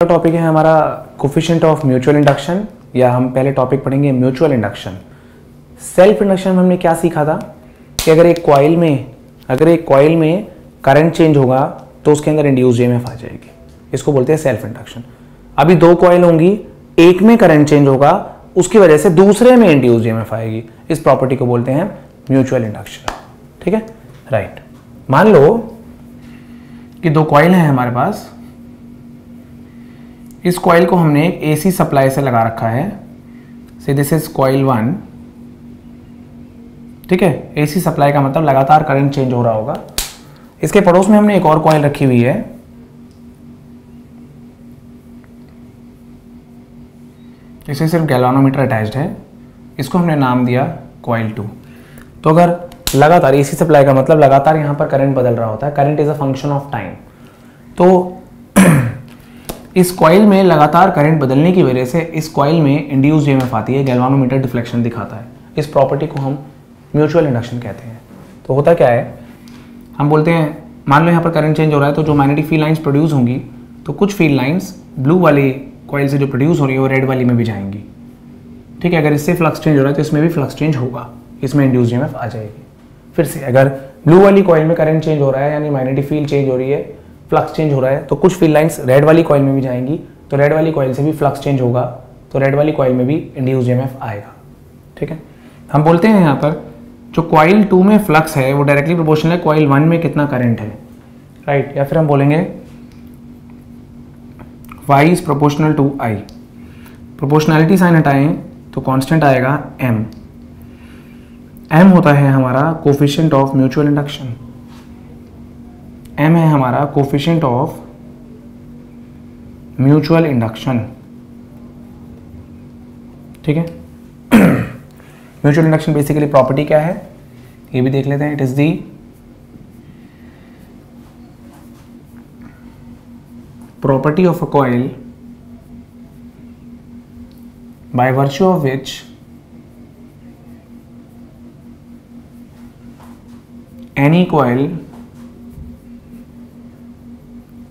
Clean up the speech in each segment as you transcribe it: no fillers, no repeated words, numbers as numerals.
Topic है हमारा coefficient of mutual induction, या हम पहले टॉपिक पढ़ेंगे म्यूचुअल इंडक्शन। सेल्फ इंडक्शन में हमने क्या सीखा था कि अगर एक कॉइल में करंट चेंज होगा तो उसके अंदर इंड्यूस्ड ईएमएफ आ जाएगी, इसको बोलते हैं सेल्फ इंडक्शन। अभी दो कॉइल होंगी, एक में करंट चेंज होगा, उसकी वजह से दूसरे में इंड्यूस्ड ईएमएफ आएगी, इस प्रॉपर्टी को बोलते हैं म्यूचुअल इंडक्शन। ठीक है, राइट। मान लो कि दो कॉइल हैं हमारे पास, इस कॉइल को हमने एक एसी सप्लाई से लगा रखा है, से दिस इज कॉइल 1। ठीक है, एसी सप्लाई का मतलब लगातार करंट चेंज हो रहा होगा। इसके पड़ोस में हमने एक और कॉइल रखी हुई है, इसे सिर्फ गैल्वानोमीटर अटैच्ड है, इसको हमने नाम दिया कॉइल 2। तो अगर लगातार एसी सप्लाई का मतलब लगातार यहां पर करंट बदल रहा होता है, current is a function of time. तो इस कॉइल में लगातार करंट बदलने की वजह से इस कॉइल में इंड्यूस्ड ईएमएफ आती है, गैल्वानोमीटर डिफ्लेक्शन दिखाता है। इस प्रॉपर्टी को हम म्यूचुअल इंडक्शन कहते हैं। तो होता क्या है, हम बोलते हैं मान लो यहाँ पर करंट चेंज हो रहा है, तो जो मैग्नेटिक फील्ड लाइंस प्रोड्यूस होंगी, तो कुछ फील्ड लाइंस ब्लू वाली कॉइल से जो प्रोड्यूस हो रही है वो रेड वाली में भी जाएंगी। ठीक है, अगर इससे फ्लक्स चेंज हो रहा है तो इसमें भी फ्लक्स चेंज होगा, इसमें इंड्यूस्ड ईएमएफ आ जाएगी। फिर से अगर ब्लू वाली कॉइल में करंट चेंज हो रहा है, यानी मैग्नेटिक फील्ड चेंज हो रही है, फ्लक्स चेंज हो रहा है, तो कुछ फील्ड लाइंस रेड वाली कॉइल में भी जाएंगी, तो रेड वाली कॉइल से भी फ्लक्स चेंज होगा, तो रेड वाली कॉइल में भी इंड्यूस्ड ईएमएफ आएगा। ठीक है, हम बोलते हैं यहाँ पर जो कॉइल 2 में फ्लक्स है वो डायरेक्टली प्रोपोर्शनल है कॉइल 1 में कितना करंट है, राइट। या फिर हम बोलेंगे y is proportional to I। Proportionality sign हटाएं तो कांस्टेंट आएगा m। m होता है हमारा coefficient of mutual induction, m है हमारा कोफिशिएंट ऑफ म्यूचुअल इंडक्शन। ठीक है, म्यूचुअल इंडक्शन बेसिकली प्रॉपर्टी क्या है ये भी देख लेते हैं। It is the property of a coil by virtue of which any coil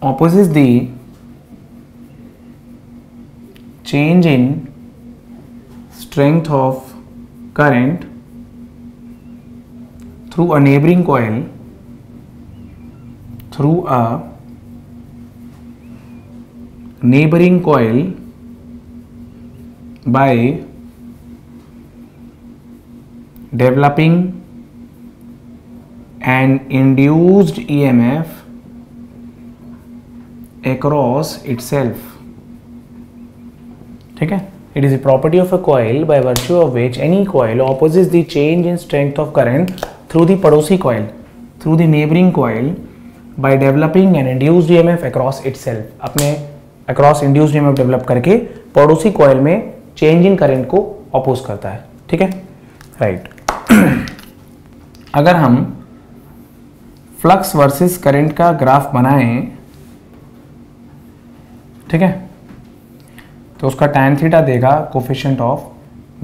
opposes the change in strength of current through a neighboring coil by developing an induced EMF across itself। ठीक है, it is a property of a coil by virtue of which any coil opposes the change in strength of current through the पड़ोसी coil, through the neighboring coil by developing an induced EMF across itself। अपने across induced EMF develop करके पड़ोसी coil में change in current को oppose करता है। ठीक है, राइट। अगर हम फ्लक्स वर्सेस करंट का ग्राफ बनाएं, ठीक है, तो उसका tan थीटा देगा कोफिशिएंट ऑफ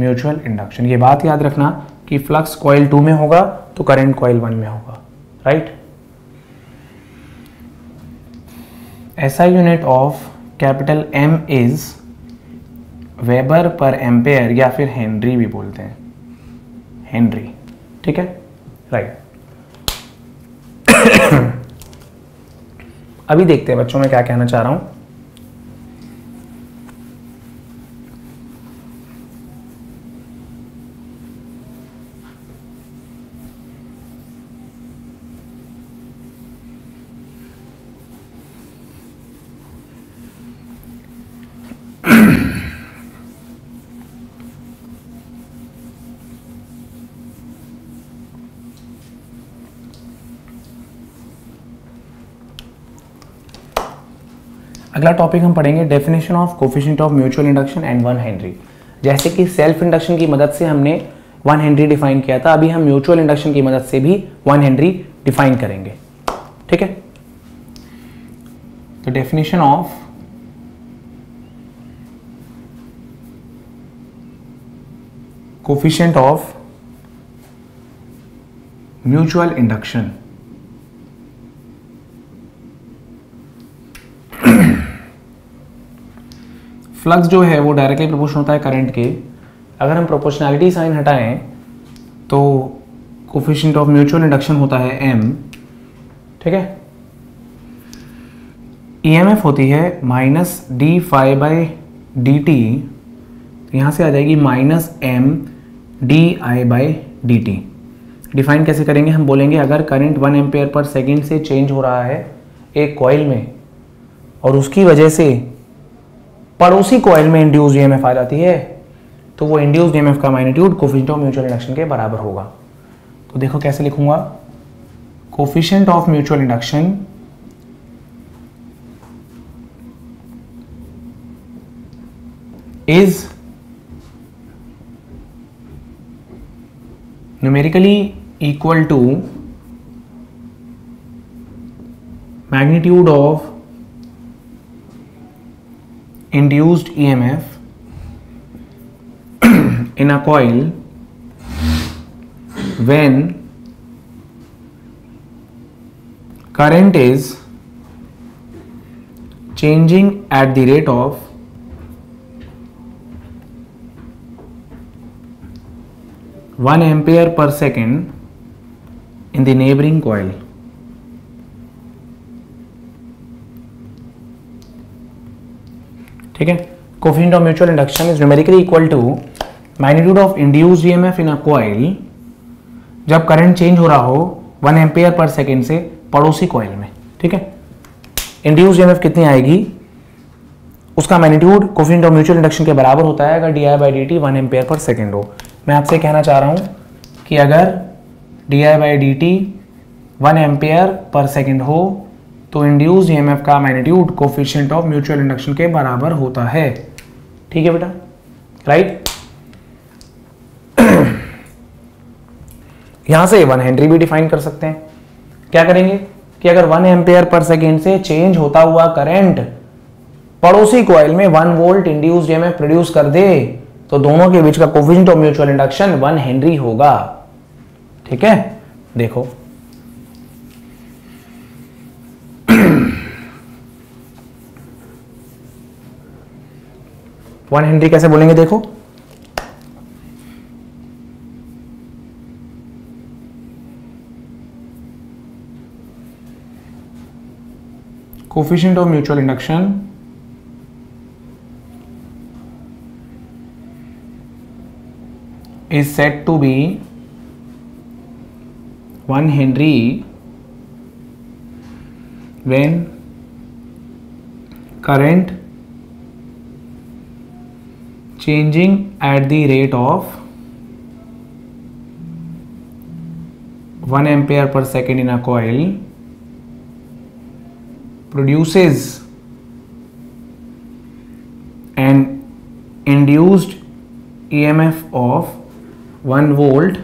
म्यूचुअल इंडक्शन। ये बात याद रखना कि फ्लक्स कॉइल 2 में होगा तो करंट कॉइल 1 में होगा, right. SI unit of capital M is weber per ampere, या फिर हेनरी भी बोलते हैं, हेनरी। ठीक है, राइट। अभी देखते हैं बच्चों में क्या कहना चाह रहा हूं। अगला टॉपिक हम पढ़ेंगे definition of coefficient of mutual induction and 1 Henry. जैसे कि सेल्फ इंडक्शन की मदद से हमने 1 हेनरी डिफाइन किया था, अभी हम म्यूचुअल इंडक्शन की मदद से भी 1 हेनरी डिफाइन करेंगे। ठीक है, तो definition of coefficient of mutual induction. Flux जो है वो डायरेक्टली प्रोपोर्शनल होता है करंट के। अगर हम प्रोपोर्शनैलिटी साइन हटाएं तो कोफिशिएंट ऑफ म्यूचुअल इंडक्शन होता है m, ठीक है। EMF होती है minus d phi by d t, तो यहाँ से आ जाएगी minus m d I by d t. Define कैसे करेंगे, हम बोलेंगे अगर करंट 1 एम्पेयर पर सेकेंड से चेंज हो रहा है एक कॉइल में और उसकी वजह से पड़ोसी कॉइल में इंड्यूस ईएमएफ आ जाती है, तो वो इंड्यूस ईएमएफ का magnitude coefficient of mutual induction के बराबर होगा। तो देखो कैसे लिखूंगा, coefficient of mutual induction is numerically equal to magnitude of induced EMF in a coil when current is changing at the rate of 1 ampere per second in the neighboring coil. ठीक है, coefficient of mutual induction is numerically equal to magnitude of induced EMF in a coil जब current change हो रहा हो 1 ampere per second से पड़ोसी coil में। ठीक है, इंड्यूस्ड ईएमएफ कितनी आएगी, उसका magnitude coefficient of mutual induction के बराबर होता है अगर D I by d T 1 ampere per second हो। मैं आपसे कहना चाह रहा हूं कि अगर D I by d T 1 ampere per second हो तो इंड्यूस्ड ईएमएफ का magnitude coefficient of mutual induction के बराबर होता है। ठीक है बेटा, राइट। यहां से 1 हेनरी भी डिफाइन कर सकते हैं। क्या करेंगे कि अगर 1 एम्पियर पर सेकेंड से चेंज होता हुआ करंट पड़ोसी कॉइल में 1 वोल्ट इंड्यूस्ड ईएमएफ प्रोड्यूस कर दे तो दोनों के बीच का coefficient of mutual induction 1 Henry होगा। ठीक है, देखो वन हेनरी कैसे बोलेंगे, देखो coefficient of mutual induction is said to be 1 Henry when current changing at the rate of 1 ampere per second in a coil produces an induced EMF of 1 volt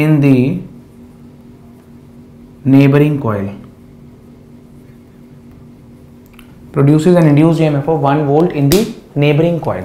in the neighboring coil. Produces an induced EMF of 1 volt in the neighboring coil.